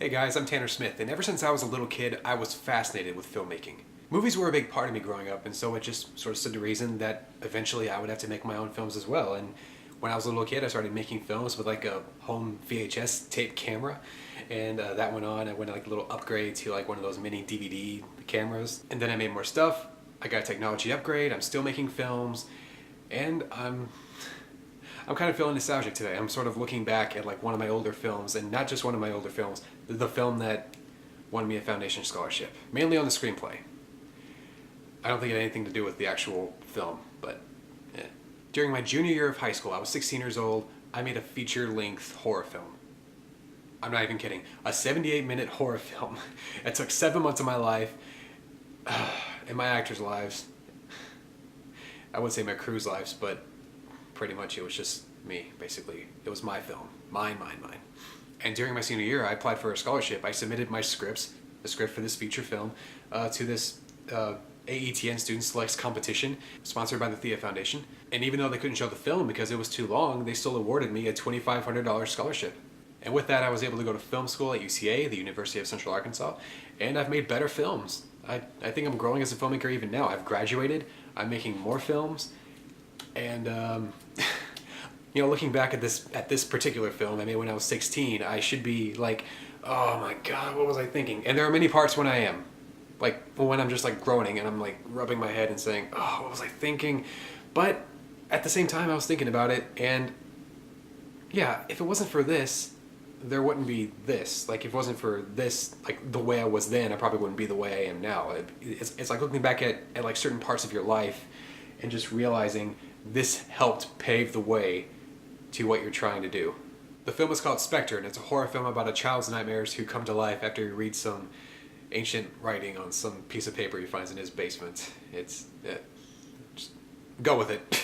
Hey guys, I'm Tanner Smith, and ever since I was a little kid, I was fascinated with filmmaking. Movies were a big part of me growing up, and so it just sort of stood to reason that eventually I would have to make my own films as well. And when I was a little kid, I started making films with like a home VHS tape camera, and that went on. I went like a little upgrade to like one of those mini DVD cameras, and then I made more stuff. I got a technology upgrade. I'm still making films, and I'm kind of feeling nostalgic today. I'm sort of looking back at like one of my older films, and not just one of my older films, the film that won me a foundation scholarship, mainly on the screenplay. I don't think it had anything to do with the actual film, but eh. During my junior year of high school, I was 16 years old, I made a feature-length horror film. I'm not even kidding. A 78-minute horror film. It took 7 months of my life, and my actors' lives. I would say my crew's lives, but pretty much it was just me, basically. It was my film. Mine. And during my senior year, I applied for a scholarship. I submitted my scripts, the script for this feature film, to this AETN Student Selects competition, sponsored by the Thea Foundation. And even though they couldn't show the film because it was too long, they still awarded me a $2,500 scholarship. And with that, I was able to go to film school at UCA, the University of Central Arkansas, and I've made better films. I think I'm growing as a filmmaker even now. I've graduated, I'm making more films, and you know, looking back at this particular film I made when I was 16, I should be like, oh my god, what was I thinking? And there are many parts when I am. Like, when I'm just like groaning and I'm like rubbing my head and saying, oh, what was I thinking? But at the same time, I was thinking about it, and yeah, if it wasn't for this, there wouldn't be this. Like, if it wasn't for this, like the way I was then, I probably wouldn't be the way I am now. It's like looking back at like certain parts of your life and just realizing this helped pave the way to what you're trying to do. The film is called Specter, and it's a horror film about a child's nightmares who come to life after he reads some ancient writing on some piece of paper he finds in his basement. It's just go with it.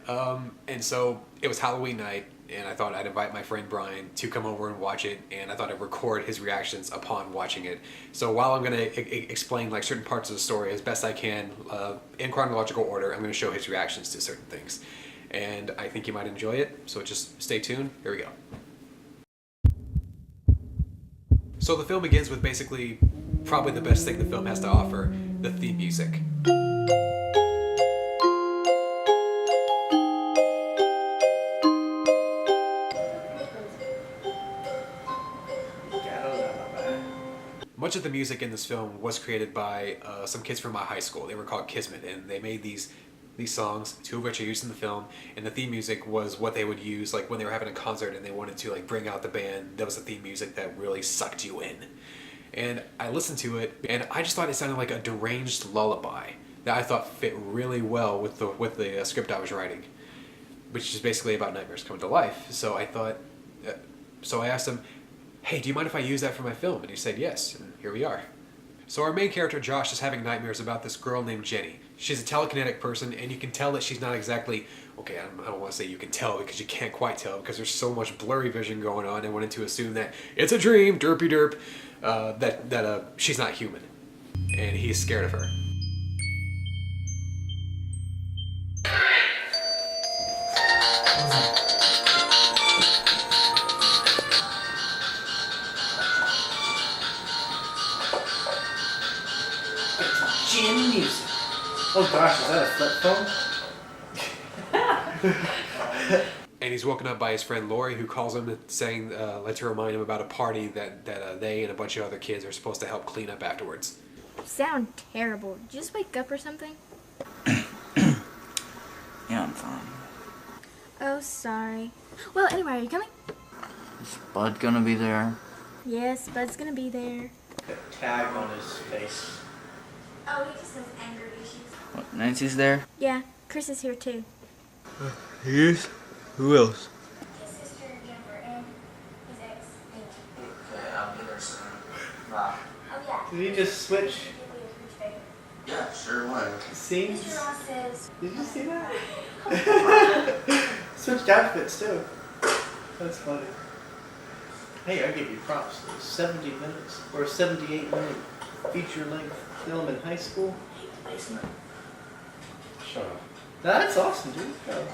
And so it was Halloween night, and I thought I'd invite my friend Brian to come over and watch it, and I thought I'd record his reactions upon watching it. So while I'm going to explain like certain parts of the story as best I can in chronological order, I'm going to show his reactions to certain things. And I think you might enjoy it, so just stay tuned. Here we go. So the film begins with basically probably the best thing the film has to offer, the theme music. Much of the music in this film was created by some kids from my high school. They were called Kismet, and they made these songs, two of which are used in the film, and the theme music was what they would use like when they were having a concert and they wanted to like bring out the band. That was the theme music that really sucked you in. And I listened to it, and I just thought it sounded like a deranged lullaby that I thought fit really well with the script I was writing, which is basically about nightmares coming to life. So I thought, so I asked him, hey, do you mind if I use that for my film? And he said yes, and here we are. So our main character, Josh, is having nightmares about this girl named Jenny. She's a telekinetic person, and you can tell that she's not exactly, okay, I don't want to say you can tell because you can't quite tell because there's so much blurry vision going on. I wanted to assume that it's a dream, derpy derp, that she's not human, and he's scared of her. Jam music. Oh gosh, is that a flip phone? And he's woken up by his friend Lori, who calls him saying, to remind him about a party that they and a bunch of other kids are supposed to help clean up afterwards. You sound terrible. Did you just wake up or something? Yeah, I'm fine. Oh, sorry. Well, anyway, are you coming? Is Bud gonna be there? Yes, Bud's gonna be there. A tag on his face. Oh, he just has anger issues. What, Nancy's there? Yeah, Chris is here too. He is? Who else? His sister Jennifer and his ex. Okay, I'll be there soon. Bye. Oh yeah. Did he just switch Yeah, sure would. scenes? Mr. Ross says. Did you see that? Switched outfits too. That's funny. Hey, I give you props. It was 70 minutes or a 78-minute feature-length film in high school. Basement. Shut up. That's awesome, dude. Oh.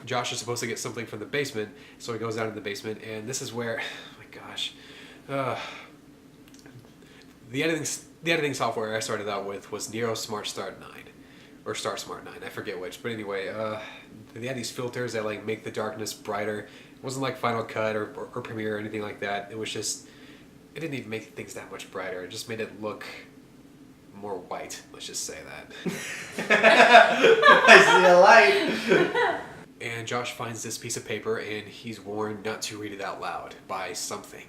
Josh is supposed to get something from the basement, so he goes down to the basement, and this is where, oh my gosh. The editing software I started out with was Nero Smart Start 9. Or Star Smart 9, I forget which. But anyway, they had these filters that like make the darkness brighter. It wasn't like Final Cut or Premiere or anything like that. It was just, it didn't even make things that much brighter. It just made it look more white, let's just say that. I see a light. And Josh finds this piece of paper and he's warned not to read it out loud by something.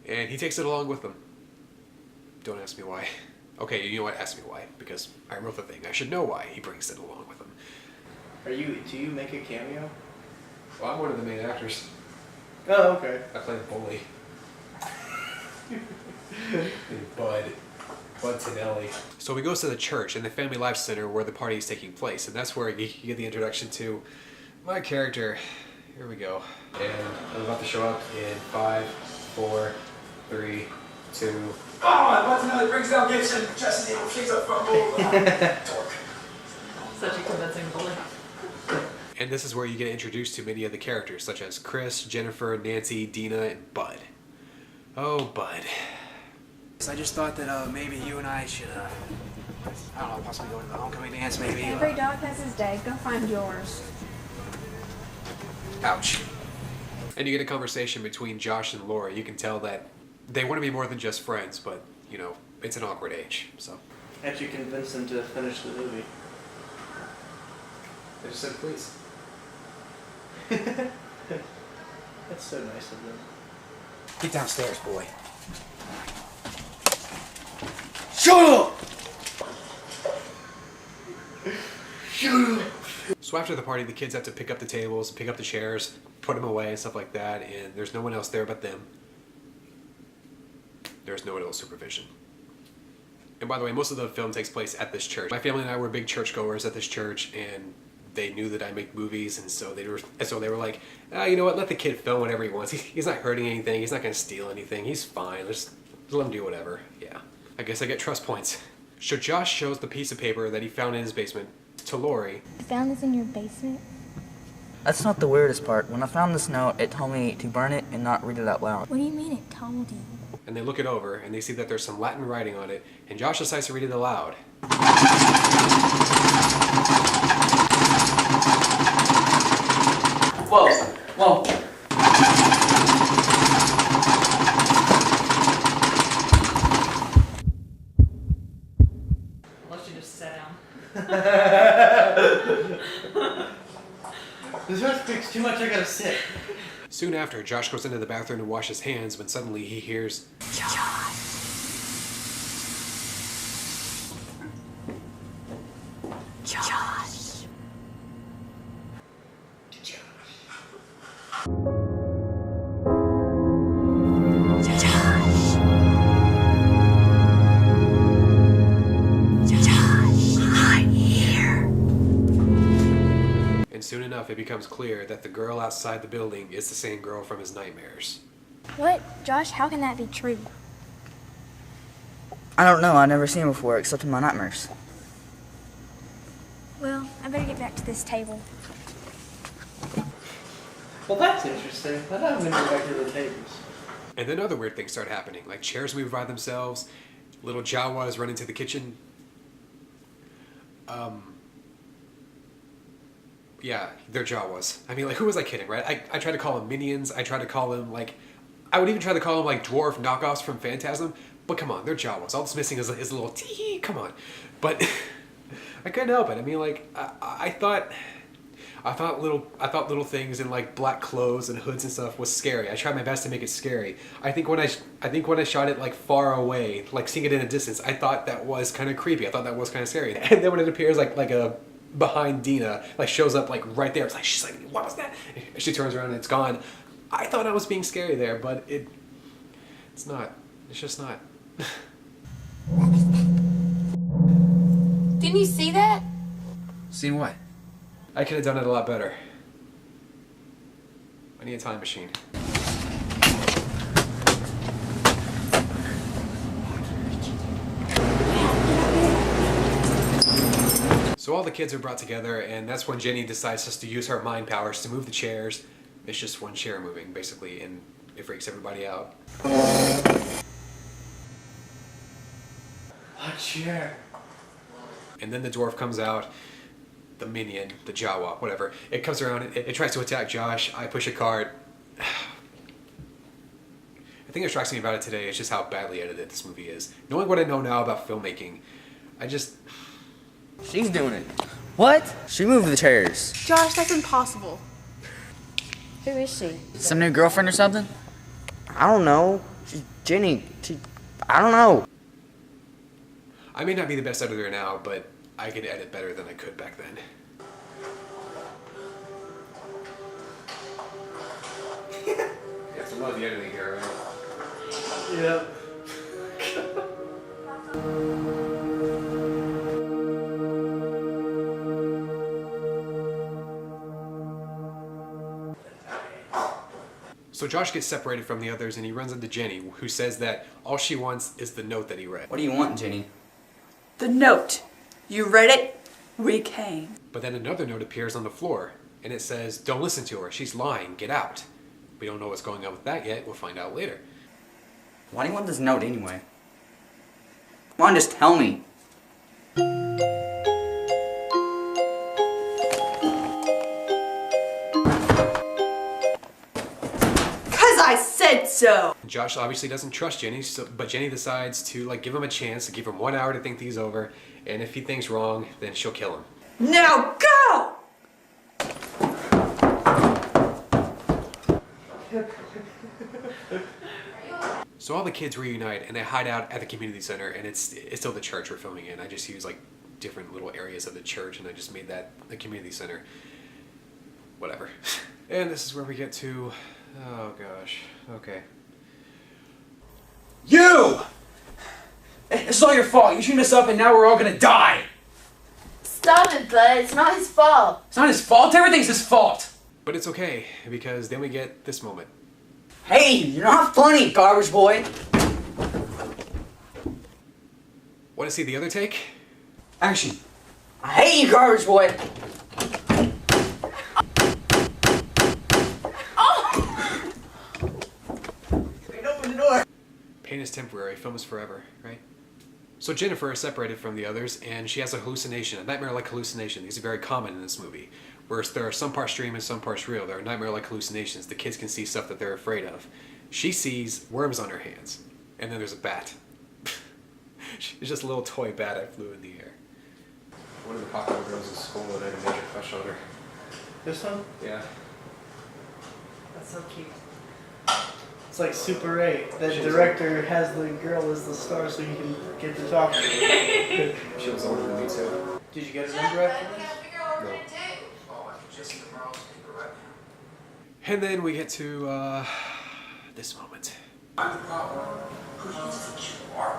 And he takes it along with him. Don't ask me why. Okay, you know what? Ask me why. Because I wrote the thing. I should know why he brings it along with him. Do you make a cameo? Well, I'm one of the main actors. Oh, okay. I play Bully. Bud Tinelli. So we goes to the church and the Family Life Center where the party is taking place, and that's where you get the introduction to my character. Here we go. And I'm about to show up in 5, 4, 3, 2. Oh, Bud Tinelli brings down Gibson. Justin Abel kicks up fumble. Dork. Such a convincing bully. And this is where you get introduced to many of the characters, such as Chris, Jennifer, Nancy, Dina, and Bud. Oh, Bud. I just thought that maybe you and I should, I don't know, possibly go to the homecoming dance, maybe. Every dog has his day. Go find yours. Ouch. And you get a conversation between Josh and Laura. You can tell that they want to be more than just friends, but, you know, it's an awkward age, so. How'd you convince them to finish the movie? They just said please. That's so nice of them. Get downstairs, boy. Shut up! Shut up! So after the party, the kids have to pick up the tables, pick up the chairs, put them away, and stuff like that, and there's no one else there but them. There's no adult supervision. And by the way, most of the film takes place at this church. My family and I were big churchgoers at this church, and they knew that I make movies, and so they were like, you know what, let the kid film whatever he wants. He's not hurting anything, he's not going to steal anything, he's fine, just let him do whatever. Yeah, I guess I get trust points. So Josh shows the piece of paper that he found in his basement to Lori. You found this in your basement? That's not the weirdest part. When I found this note, it told me to burn it and not read it out loud. What do you mean it told you? And they look it over, and they see that there's some Latin writing on it, and Josh decides to read it aloud. Whoa! Whoa! Unless you just sat down. This hurt speaks too much, I gotta sit. Soon after, Josh goes into the bathroom to wash his hands when suddenly he hears, Josh. and soon enough it becomes clear that the girl outside the building is the same girl from his nightmares. What? Josh, how can that be true? I don't know. I've never seen her before, except in my nightmares. Well, I better get back to this table. Well, that's interesting. I don't even go back to the tables. And then other weird things start happening, like chairs move by themselves, little Jawas run into the kitchen. Yeah, they're Jawas. I mean, like, who was I kidding, right? I tried to call them minions. I tried to call them, like, I would even try to call them, like, dwarf knockoffs from Phantasm. But come on, they're Jawas. All that's missing is a little tee-hee, come on. But I couldn't help it. I mean, like, I thought little things in, like, black clothes and hoods and stuff was scary. I tried my best to make it scary. I think when I shot it, like, far away, like, seeing it in a distance, I thought that was kind of creepy. I thought that was kind of scary. And then when it appears, like a behind Dina, like, shows up, like, right there, it's like, she's like, what was that? And she turns around and it's gone. I thought I was being scary there, but it's not. It's just not. Didn't you see that? Seen what? I could have done it a lot better. I need a time machine. So So all the kids are brought together, and that's when Jenny decides just to use her mind powers to move the chairs. It's just one chair moving, basically, and it freaks everybody out. What chair? And then the dwarf comes out, the minion, the Jawa, whatever. It comes around, it tries to attack Josh. I push a cart. The thing that strikes me about it today is just how badly edited this movie is. Knowing what I know now about filmmaking, She's doing it. What? She moved the chairs. Josh, that's impossible. Who is she? Some new girlfriend or something? I don't know. She's Jenny. I don't know. I may not be the best editor now, but I can edit better than I could back then. Yeah, it's a lot of the editing here, right? Yep. So Josh gets separated from the others and he runs into Jenny, who says that all she wants is the note that he read. What do you want, Jenny? The note. You read it? We came. But then another note appears on the floor, and it says, "Don't listen to her, she's lying, get out." We don't know what's going on with that yet, we'll find out later. Why do you want this note anyway? Come on, just tell me. I said so. Josh obviously doesn't trust Jenny, but Jenny decides to give him a chance, to give him 1 hour to think these over, and if he thinks wrong, then she'll kill him. Now go! So all the kids reunite and they hide out at the community center, and it's still the church we're filming in. I just used different little areas of the church and I just made that the community center. Whatever. And this is where we get to, oh gosh, okay. You! It's all your fault. You tuned us up and now we're all gonna die. Stop it, bud. It's not his fault. It's not his fault. Everything's his fault. But it's okay, because then we get this moment. Hey, you're not funny, garbage boy. Want to see the other take? Action. I hate you, garbage boy. Pain is temporary, film is forever, right? So Jennifer is separated from the others, and she has a hallucination, a nightmare-like hallucination. These are very common in this movie. Whereas there are some parts dream and some parts real. There are nightmare-like hallucinations. The kids can see stuff that they're afraid of. She sees worms on her hands, and then there's a bat. It's just a little toy bat I flew in the air. One of the popular girls in school and I had a major crush on her. This one? Yeah. That's so cute. It's like Super 8. The director has the girl as the star so he can get to talk to her. She was older than me too. Did you get a number after this? No. And then we get to this moment. I'm the problem. Who do you think you are?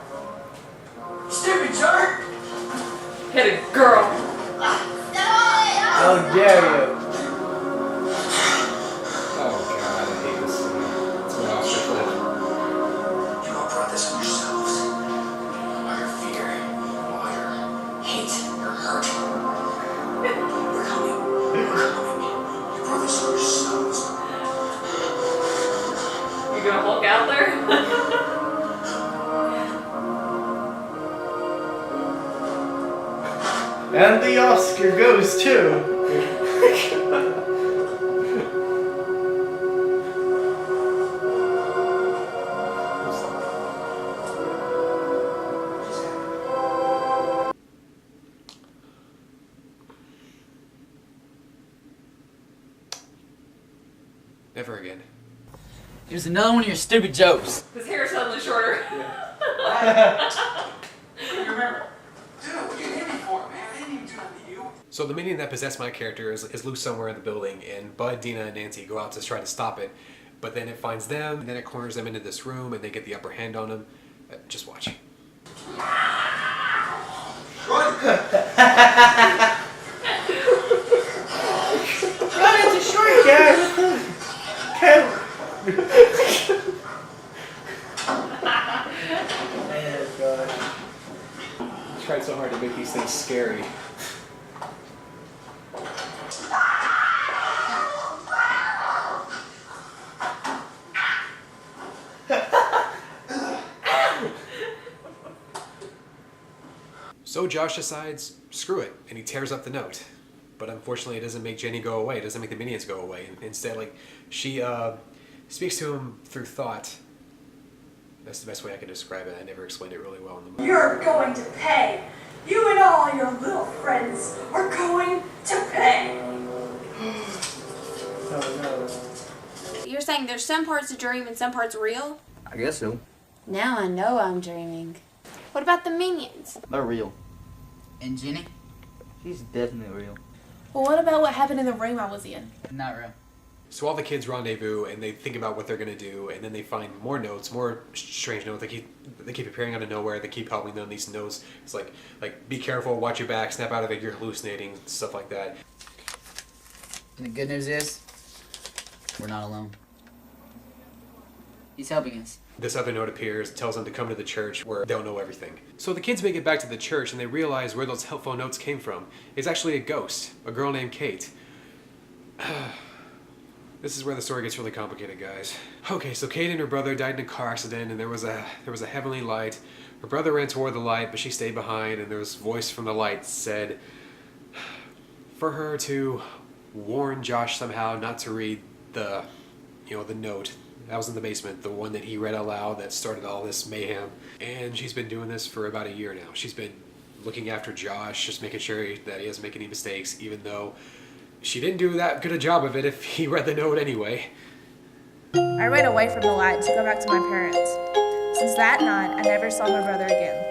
Stupid jerk! Hit it, girl. How dare you? Oh god, I hate this scene. It's an off the cliff. You all brought this on yourselves. All your fear, all your hate, your hurt. We're coming. We're coming. You brought this on yourselves. You gonna Hulk out there? And the Oscar goes to... Never again. Here's another one of your stupid jokes. His hair is suddenly shorter. Remember? Dude, what you hit me for, man? I didn't even do that to you. So the minion that possessed my character is loose somewhere in the building, and Bud, Dina, and Nancy go out to try to stop it, but then it finds them, and then it corners them into this room, and they get the upper hand on them. Just watch. Run into short guy! Camera! Oh gosh. I tried so hard to make these things scary. Josh decides, screw it, and he tears up the note. But unfortunately, it doesn't make Jenny go away. It doesn't make the minions go away. Instead, like, she speaks to him through thought. That's the best way I can describe it. I never explained it really well in the movie. You're going to pay. You and all your little friends are going to pay. Oh no. You're saying there's some parts a dream and some parts real? I guess so. Now I know I'm dreaming. What about the minions? They're real. And Jenny? She's definitely real. Well, what about what happened in the room I was in? Not real. So all the kids rendezvous and they think about what they're gonna do, and then they find more notes, more strange notes. They keep appearing out of nowhere. They keep helping them. These notes, it's like be careful, watch your back, snap out of it. You're hallucinating, stuff like that. And the good news is, we're not alone. He's helping us. This other note appears, tells them to come to the church where they'll know everything. So the kids make it back to the church and they realize where those helpful notes came from. It's actually a ghost, a girl named Kate. This is where the story gets really complicated, guys. Okay, so Kate and her brother died in a car accident, and there was a heavenly light. Her brother ran toward the light, but she stayed behind, and there was a voice from the light said for her to warn Josh somehow not to read the note. That was in the basement, the one that he read out loud that started all this mayhem. And she's been doing this for about a year now. She's been looking after Josh, just making sure that he doesn't make any mistakes, even though she didn't do that good a job of it if he read the note anyway. I ran away from the light to go back to my parents. Since that night, I never saw my brother again.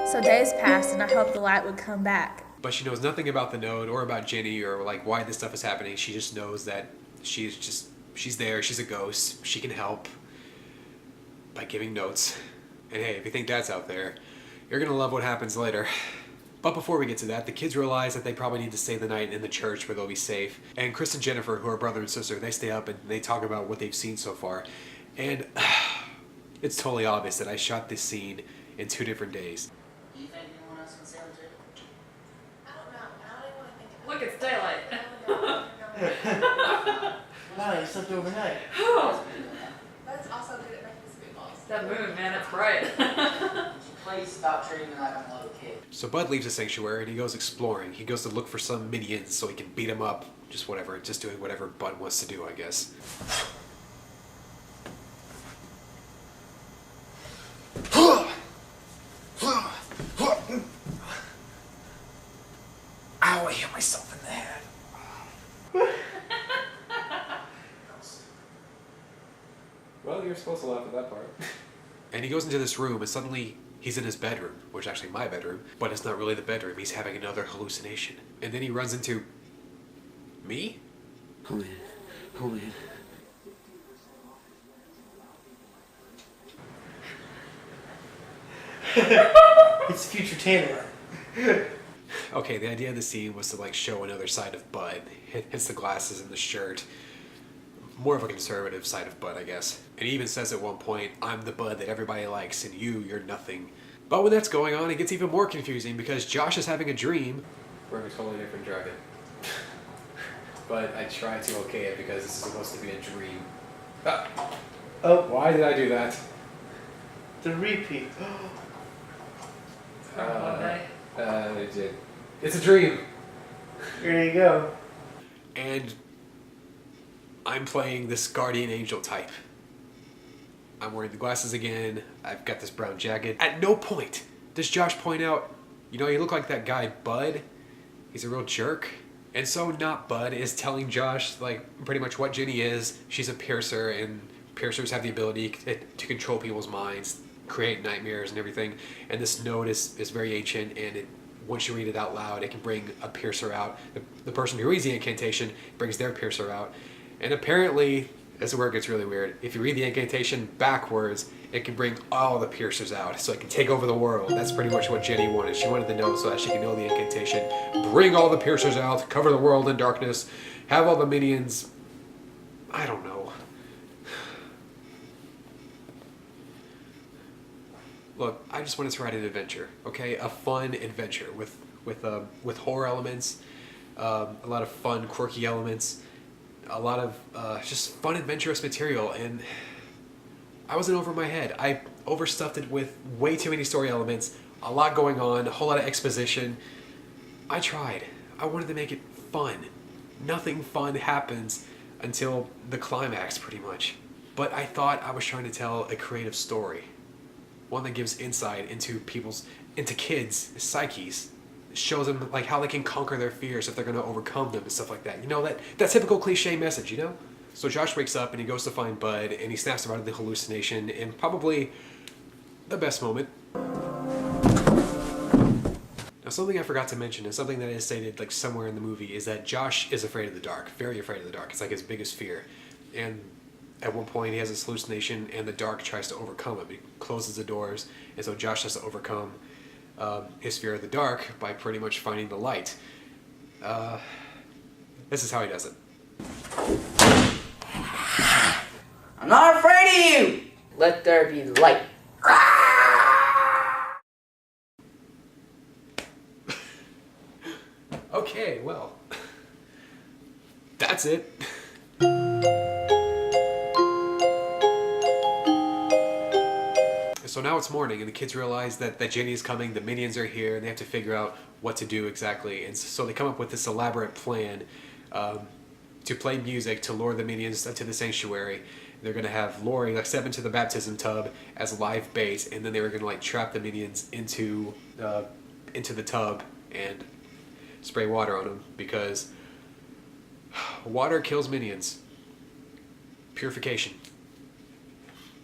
So days passed and I hoped the light would come back. But she knows nothing about the note or about Jenny or like why this stuff is happening. She just knows that she's there, she's a ghost, she can help by giving notes. And hey, if you think that's out there, you're gonna love what happens later. But before we get to that, the kids realize that they probably need to stay the night in the church where they'll be safe. And Chris and Jennifer, who are brother and sister, they stay up and they talk about what they've seen so far. And it's totally obvious that I shot this scene in 2 different days. Do you think anyone else can sail too? Look, it's daylight. Wow, you slept overnight. That's also good at making spitballs. That moon, man, it's bright. Please stop treating me like I'm a little kid. So Bud leaves the sanctuary and he goes exploring. He goes to look for some minions so he can beat them up. Just whatever, just doing whatever Bud wants to do, I guess. Ow, I hit myself in the head. Well, you're supposed to laugh at that part. And he goes into this room and suddenly he's in his bedroom, which is actually my bedroom, but it's not really the bedroom. He's having another hallucination. And then he runs into me? Oh man. Oh man. It's future Tanner. Okay, the idea of the scene was to like show another side of Bud. Hence the glasses and the shirt. More of a conservative side of Bud, I guess. And he even says at one point, I'm the Bud that everybody likes, and you're nothing. But when that's going on, it gets even more confusing because Josh is having a dream. We're in a totally different dragon. But I tried to okay it because this is supposed to be a dream. Ah. Oh, Why did I do that? the repeat. I did. It's a dream. There you go. And I'm playing this guardian angel type. I'm wearing the glasses again. I've got this brown jacket. At no point does Josh point out, you know, you look like that guy Bud. He's a real jerk. And so not Bud is telling Josh like pretty much what Jenny is. She's a piercer, and piercers have the ability to control people's minds, create nightmares and everything. And this note is very ancient, and once you read it out loud, it can bring a piercer out. The person who reads the incantation brings their piercer out. And apparently, this is where it gets really weird. If you read the incantation backwards, it can bring all the piercers out, so it can take over the world. That's pretty much what Jenny wanted. She wanted the note so that she could know the incantation, bring all the piercers out, cover the world in darkness, have all the minions. I don't know. Look, I just wanted to write an adventure, okay? A fun adventure with horror elements, a lot of fun, quirky elements, a lot of just fun, adventurous material, and I wasn't over my head. I overstuffed it with way too many story elements. A lot going on, a whole lot of exposition. I tried. I wanted to make it fun. Nothing fun happens until the climax, pretty much. But I thought I was trying to tell a creative story. One that gives insight into kids' psyches. Shows them like how they can conquer their fears if they're going to overcome them and stuff like that. You know, that typical cliche message, you know? So Josh wakes up and he goes to find Bud and he snaps him out of the hallucination in probably the best moment. Now, something I forgot to mention, and something that is stated like somewhere in the movie, is that Josh is afraid of the dark, very afraid of the dark. It's like his biggest fear. And at one point he has this hallucination and the dark tries to overcome him. He closes the doors, and so Josh has to overcome his fear of the dark by pretty much finding the light. This is how he does it. I'm not afraid of you! Let there be light. Okay, well, that's it. So now it's morning and the kids realize that Jenny is coming, the minions are here, and they have to figure out what to do exactly. And so they come up with this elaborate plan to play music to lure the minions to the sanctuary. They're going to have Lori like step into the baptism tub as live bait, and then they were going to like trap the minions into the tub and spray water on them, because water kills minions. Purification.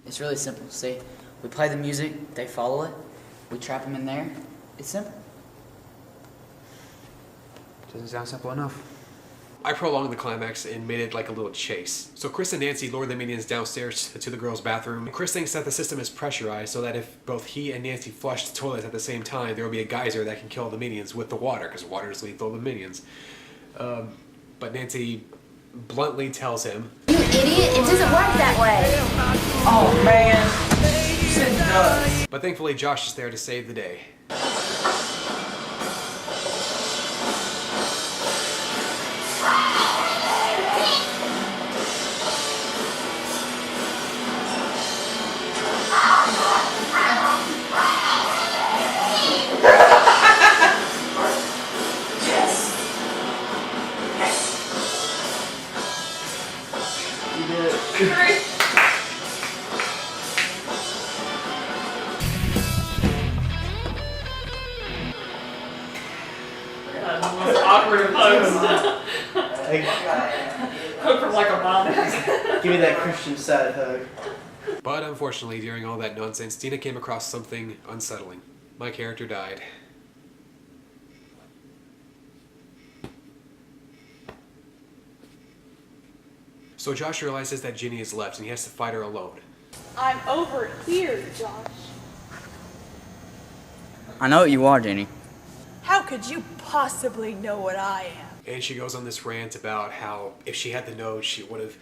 It's really simple. See, we play the music, they follow it, we trap them in there. It's simple. Doesn't sound simple enough. I prolonged the climax and made it like a little chase. So Chris and Nancy lure the minions downstairs to the girls' bathroom. Chris thinks that the system is pressurized so that if both he and Nancy flush the toilets at the same time, there will be a geyser that can kill the minions with the water, because water is lethal to minions. But Nancy bluntly tells him, You idiot, it doesn't work that way. Oh man, you said it does. but thankfully Josh is there to save the day. Most awkward of hugs. Hug from like a mom. Give me that Christian side hug. But unfortunately, during all that nonsense, Dina came across something unsettling. My character died. So Josh realizes that Ginny is left and he has to fight her alone. I'm over here, Josh. I know what you are, Jenny. How could you possibly know what I am? And she goes on this rant about how if she had the node, she would have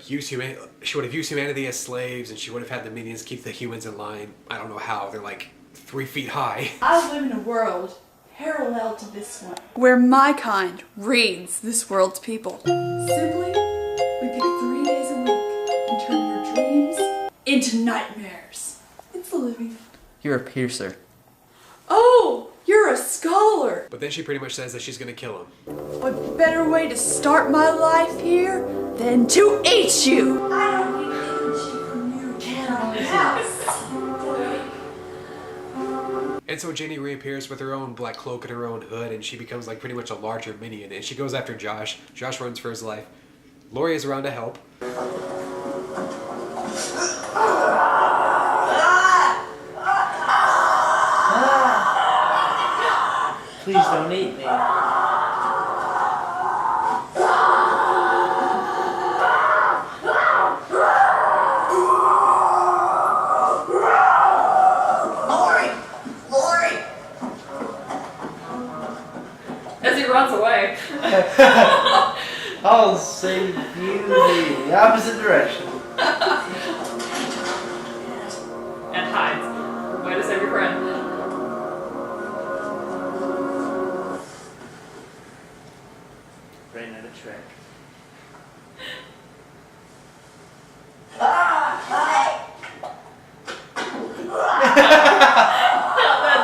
used humanity as slaves, and she would have had the minions keep the humans in line. I don't know how. They're like 3 feet high. I live in a world parallel to this one, where my kind reads this world's people. Simply, we pick 3 days a week and turn your dreams into nightmares. It's a living. You're a piercer. Oh, you're a scholar. But then she pretty much says that she's gonna kill him. What better way to start my life here than to eat you? I don't need energy from you, can I? Yes. And so Ginny reappears with her own black cloak and her own hood, and she becomes like pretty much a larger minion, and she goes after Josh. Josh runs for his life. Lori is around to help. Please don't eat me. Lori! Lori! As he runs away. I'll save you the opposite direction. And hides. Way to save your friend. Ran out of track.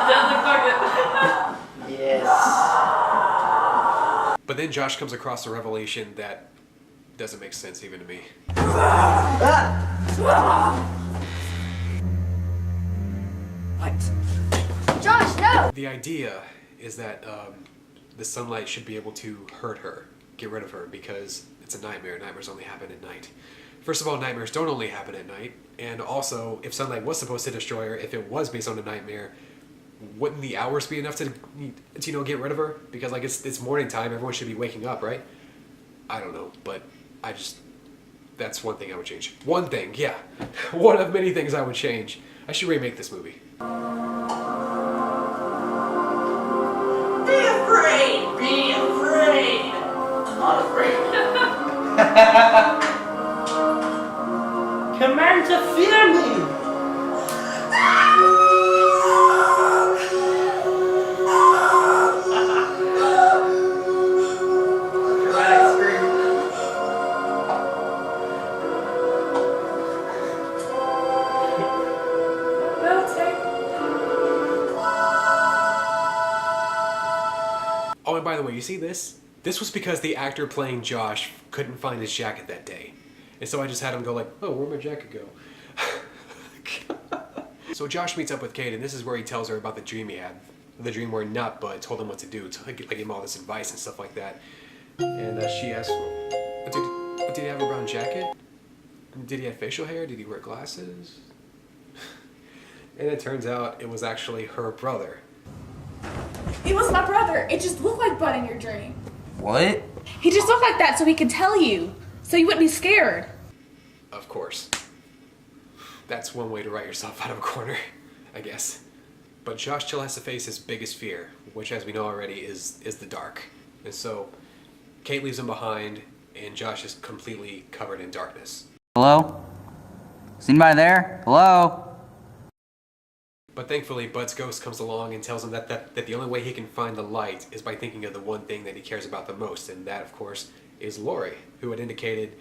That But then Josh comes across a revelation that doesn't make sense even to me. What? Josh, no! The idea is that the sunlight should be able to hurt her, get rid of her, because it's a nightmare. Nightmares only happen at night. First of all, nightmares don't only happen at night, and also, if sunlight was supposed to destroy her, if it was based on a nightmare, wouldn't the hours be enough to get rid of her? Because like it's morning time, everyone should be waking up, right? I don't know, but that's one thing I would change. One thing, yeah. One of many things I would change. I should remake this movie. Be afraid! Be afraid! I'm not afraid. Command to fear me! Dramatic scream. Oh, and by the way, you see this? This was because the actor playing Josh couldn't find his jacket that day. And so I just had him go like, oh, where'd my jacket go? So Josh meets up with Kate, and this is where he tells her about the dream he had. The dream where Nut Bud told him what to do, to give him all this advice and stuff like that. And she asked, did he have a brown jacket? Did he have facial hair? Did he wear glasses? And it turns out it was actually her brother. He was my brother. It just looked like Bud in your dream. What? He just looked like that so he could tell you, so you wouldn't be scared. Of course. That's one way to write yourself out of a corner, I guess. But Josh still has to face his biggest fear, which as we know already is the dark. And so Kate leaves him behind, and Josh is completely covered in darkness. Hello? Is anybody there? Hello? But thankfully, Bud's ghost comes along and tells him that the only way he can find the light is by thinking of the one thing that he cares about the most, and that, of course, is Lori, who had indicated,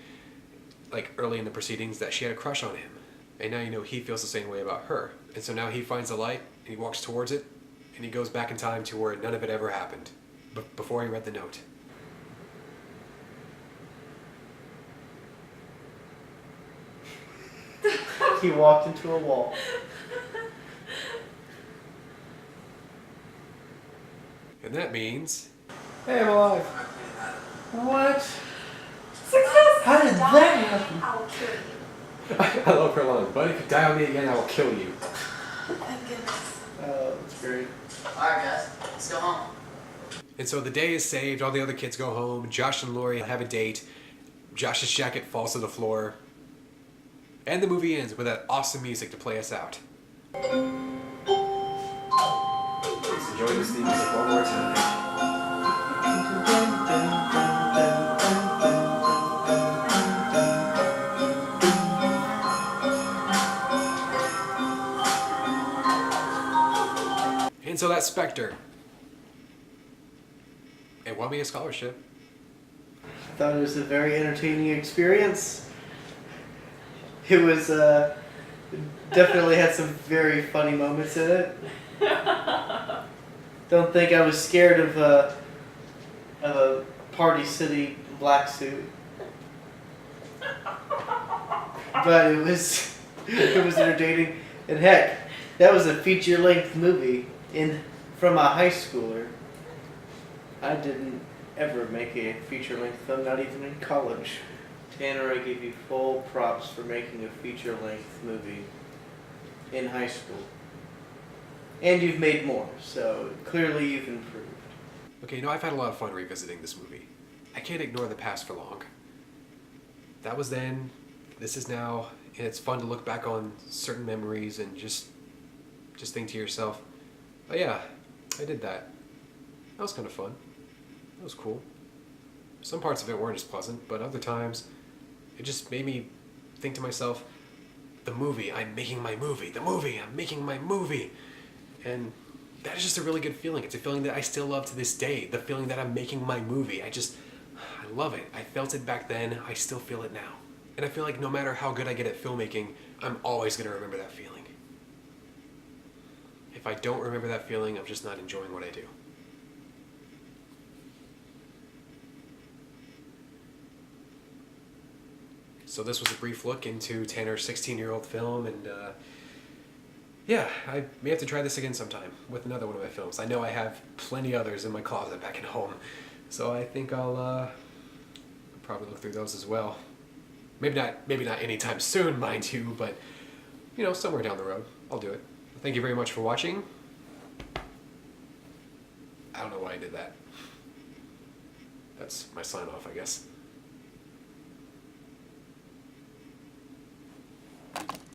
like, early in the proceedings that she had a crush on him. And now he feels the same way about her. And so now he finds the light, and he walks towards it, and he goes back in time to where none of it ever happened, before he read the note. He walked into a wall. And that means... Hey, I'm alive. What? Success! How did that happen? I will kill you. I love her line. But if you die on me again, I will kill you. Thank goodness. Oh, that's great. Alright guys, let's go home. And so the day is saved, all the other kids go home, Josh and Lori have a date, Josh's jacket falls to the floor, and the movie ends with that awesome music to play us out. Please enjoy this theme music one more time. And so that's Specter. It won me a scholarship. I thought it was a very entertaining experience. It was, definitely had some very funny moments in it. Don't think I was scared of a Party City black suit. But it was entertaining. And heck, that was a feature-length movie from a high schooler. I didn't ever make a feature-length film, not even in college. Tanner, I give you full props for making a feature-length movie in high school. And you've made more, so clearly you've improved. Okay, I've had a lot of fun revisiting this movie. I can't ignore the past for long. That was then, this is now, and it's fun to look back on certain memories and just think to yourself, oh yeah, I did that. That was kind of fun. That was cool. Some parts of it weren't as pleasant, but other times, it just made me think to myself, the movie, I'm making my movie. The movie, I'm making my movie. And that is just a really good feeling. It's a feeling that I still love to this day. The feeling that I'm making my movie. I love it. I felt it back then. I still feel it now. And I feel like no matter how good I get at filmmaking, I'm always going to remember that feeling. If I don't remember that feeling, I'm just not enjoying what I do. So this was a brief look into Tanner's 16-year-old film, and yeah, I may have to try this again sometime with another one of my films. I know I have plenty others in my closet back at home, so I think I'll probably look through those as well. Maybe not anytime soon, mind you, but you know, somewhere down the road, I'll do it. Thank you very much for watching. I don't know why I did that. That's my sign off, I guess.